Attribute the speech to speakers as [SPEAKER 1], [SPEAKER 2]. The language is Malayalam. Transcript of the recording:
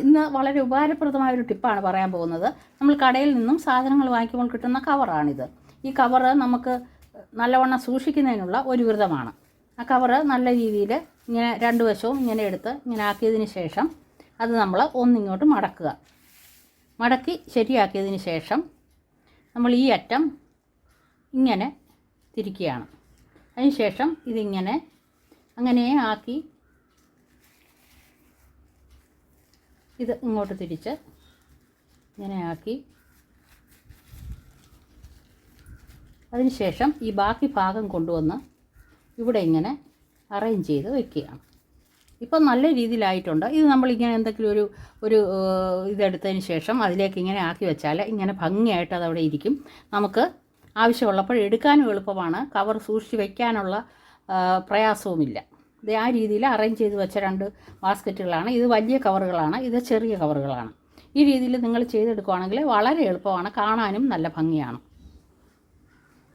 [SPEAKER 1] ഇന്ന് വളരെ ഉപകാരപ്രദമായൊരു ടിപ്പാണ് പറയാൻ പോകുന്നത്. നമ്മൾ കടയിൽ നിന്നും സാധനങ്ങൾ വാങ്ങിക്കുമ്പോൾ കിട്ടുന്ന കവറാണിത്. ഈ കവറ് നമുക്ക് നല്ലവണ്ണം സൂക്ഷിക്കുന്നതിനുള്ള ഒരു വിധമാണ്. ആ കവറ് നല്ല രീതിയിൽ ഇങ്ങനെ രണ്ട് വശവും ഇങ്ങനെ എടുത്ത് ഇങ്ങനെ ആക്കിയതിന് ശേഷം അത് നമ്മൾ ഒന്നിങ്ങോട്ട് മടക്കി ശരിയാക്കിയതിന് ശേഷം നമ്മൾ ഈ അറ്റം ഇങ്ങനെ തിരിക്കുകയാണ്. അതിന് ശേഷം ഇതിങ്ങനെ അങ്ങനെ ആക്കി ഇത് ഇങ്ങോട്ട് തിരിച്ച് ഇങ്ങനെ ആക്കി അതിനുശേഷം ഈ ബാക്കി ഭാഗം കൊണ്ടുവന്ന് ഇവിടെ ഇങ്ങനെ അറേഞ്ച് ചെയ്ത് വെക്കുകയാണ്. ഇപ്പം നല്ല രീതിയിലായിട്ടുണ്ട്. ഇത് നമ്മളിങ്ങനെ എന്തെങ്കിലും ഒരു ഇതെടുത്തതിന് ശേഷം അതിലേക്ക് ഇങ്ങനെ ആക്കി വെച്ചാൽ ഇങ്ങനെ ഭംഗിയായിട്ട് അതവിടെ ഇരിക്കും. നമുക്ക് ആവശ്യമുള്ളപ്പോൾ എടുക്കാനും എളുപ്പമാണ്. കവർ സൂക്ഷിച്ച് വയ്ക്കാനുള്ള പ്രയാസവുമില്ല. ഇത് ആ രീതിയിൽ അറേഞ്ച് ചെയ്ത് വെച്ച രണ്ട് ബാസ്ക്കറ്റുകളാണ്. ഇത് വലിയ കവറുകളാണ്, ഇത് ചെറിയ കവറുകളാണ്. ഈ രീതിയിൽ നിങ്ങൾ ചെയ്തെടുക്കുകയാണെങ്കിൽ വളരെ എളുപ്പമാണ്, കാണാനും നല്ല ഭംഗിയാണ്.